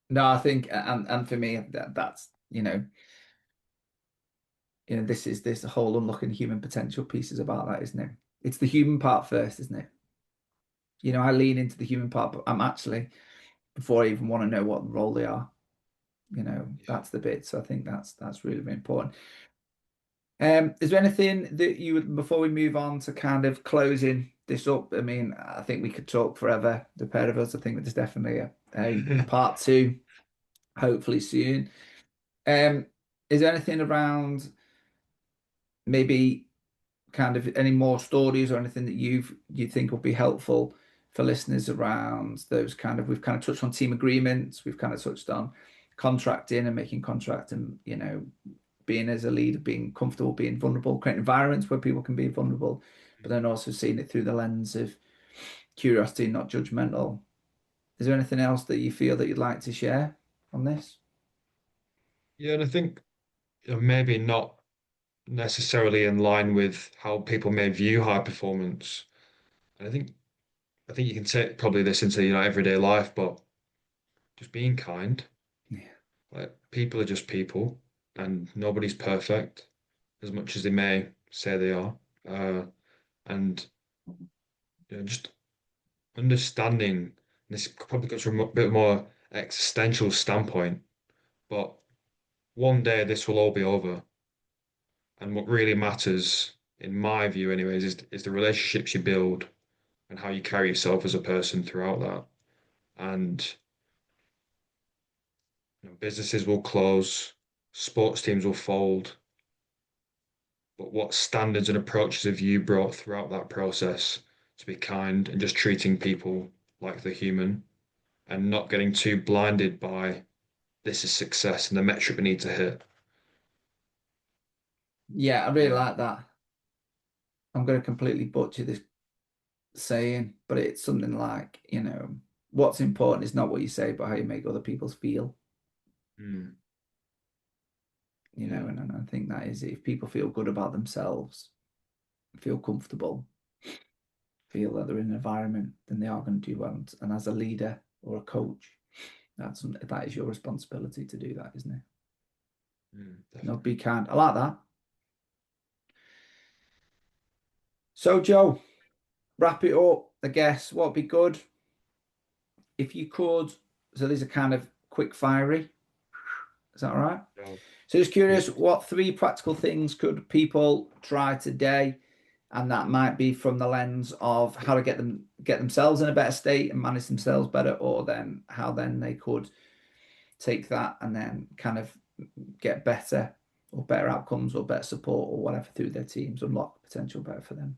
No, I think, and for me, that's, this is this whole unlocking human potential piece is about that, isn't it? It's the human part first, isn't it? I lean into the human part, but I'm actually, before I even want to know what role they are, Yeah. that's the bit. So I think that's really, really important. Is there anything that you would, before we move on to kind of closing this up? I mean, I think we could talk forever, the pair of us. I think there's definitely a part two, hopefully soon. Um, is there anything around maybe kind of any more stories or anything that you think would be helpful for listeners around those kind of, we've kind of touched on team agreements, we've kind of touched on contracting and making contract and being as a leader, being comfortable, being vulnerable, creating environments where people can be vulnerable, but then also seeing it through the lens of curiosity, not judgmental. Is there anything else that you feel that you'd like to share on this? Yeah, and I think maybe not necessarily in line with how people may view high performance. And I think you can take probably this into everyday life, but just being kind. Yeah. Like people are just people, and nobody's perfect, as much as they may say they are. And just understanding this probably comes from a bit more existential standpoint, but one day this will all be over. And what really matters, in my view, anyways, is the relationships you build and how you carry yourself as a person throughout that. And businesses will close, sports teams will fold, but what standards and approaches have you brought throughout that process to be kind and just treating people like the human and not getting too blinded by this is success and the metric we need to hit. Yeah, I really Yeah. like that. I'm going to completely butcher this saying, but it's something like, what's important is not what you say, but how you make other people feel, Mm, yeah. and I think that is it. If people feel good about themselves, feel comfortable, feel that they're in an environment, then they are going to do well. And as a leader or a coach, that is your responsibility to do that, isn't it? Definitely. Be kind. I like that. So, Joe, wrap it up. I guess what'd be good if you could. So these are kind of quick fiery. Is that all right? Yeah. So just Yeah. curious, what three practical things could people try today? And that might be from the lens of how to get themselves in a better state and manage themselves better, or then how then they could take that and then kind of get better or better outcomes or better support or whatever through their teams, unlock potential better for them.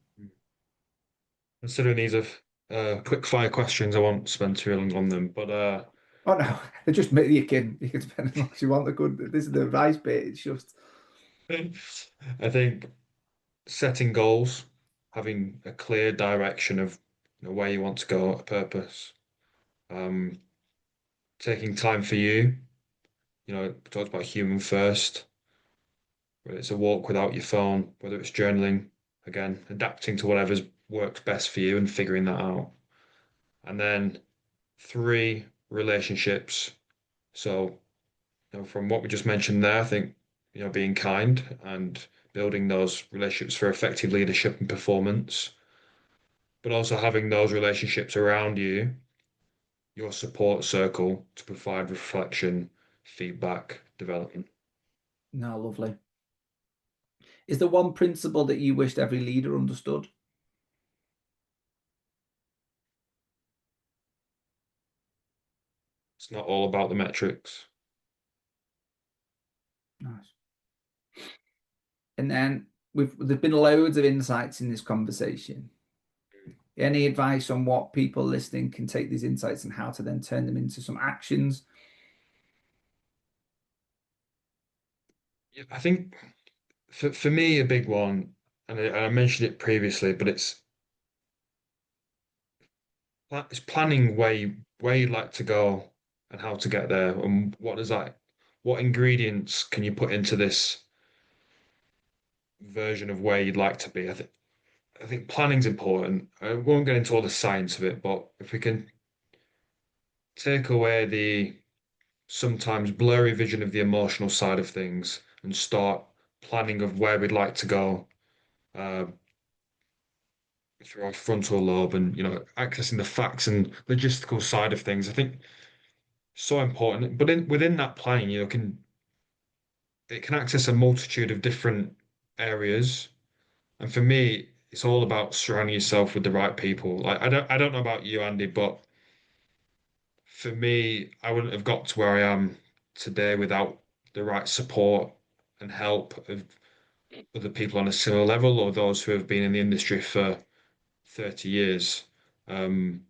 Considering these are quick fire questions, I won't spend too long on them. But Oh no, they just you can spend as long as you want. The good. This is the advice bit. It's just I think setting goals, having a clear direction of where you want to go, a purpose, um, taking time for you. We talked about human first, whether it's a walk without your phone, whether it's journaling, again, adapting to whatever's works best for you and figuring that out. And then three, relationships. So, from what we just mentioned there, I think, being kind and building those relationships for effective leadership and performance, but also having those relationships around you, your support circle to provide reflection, feedback, development. no, lovely. Is there one principle that you wished every leader understood? It's not all about the metrics. Nice. And then there's been loads of insights in this conversation. Any advice on what people listening can take these insights and how to then turn them into some actions? Yeah, I think for me, a big one, and I mentioned it previously, but it's planning where you'd like to go and how to get there, and what ingredients can you put into this version of where you'd like to be. I think planning's important. I won't get into all the science of it, but if we can take away the sometimes blurry vision of the emotional side of things and start planning of where we'd like to go, uh, through our frontal lobe and accessing the facts and logistical side of things, I think so important. But within that planning, it can access a multitude of different areas. And for me, it's all about surrounding yourself with the right people. Like I don't know about you, Andy, but for me, I wouldn't have got to where I am today without the right support and help of other people on a similar level or those who have been in the industry for 30 years. Um,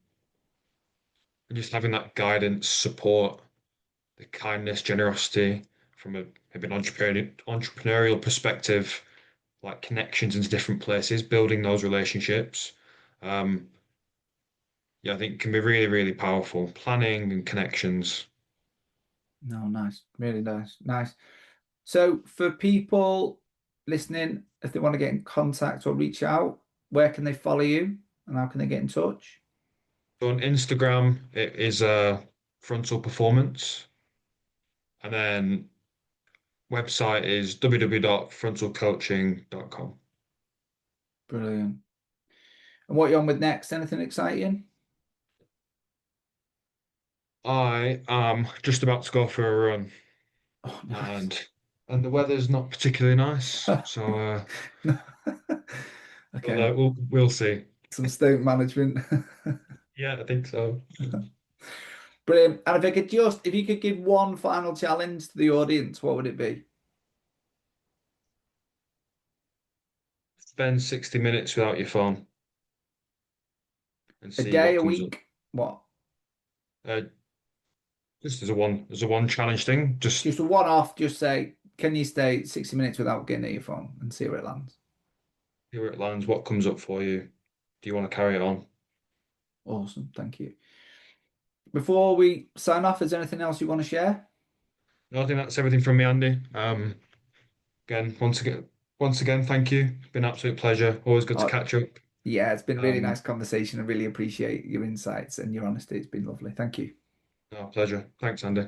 and just having that guidance, support, the kindness, generosity from maybe an entrepreneurial perspective, like connections into different places, building those relationships. Um, yeah, I think can be really, really powerful. Planning and connections. No, nice. Really nice. Nice. So for people listening, if they want to get in contact or reach out, where can they follow you and how can they get in touch? So on Instagram, it is frontal performance, and then website is www.frontalcoaching.com. Brilliant. And what are you on with next? Anything exciting? I am just about to go for a run, Oh, nice. and and the weather's not particularly nice. So Okay, we'll see. some state management. Yeah, I think so. Brilliant. And if you could give one final challenge to the audience, what would it be? Spend 60 minutes without your phone and A see day, what a comes up. week? What? Uh, just as a one challenge thing. Just Just a one-off, just say, can you stay 60 minutes without getting at your phone and see where it lands? see where it lands, what comes up for you. Do you want to carry it on? Awesome, thank you. Before we sign off, is there anything else you want to share? No, I think that's everything from me, Andy. Again, once again, thank you. It's been an absolute pleasure. Always good to Oh, catch up. yeah, it's been a really nice Um, conversation. I really appreciate your insights and your honesty. It's been lovely. Thank you. no, pleasure. Thanks, Andy.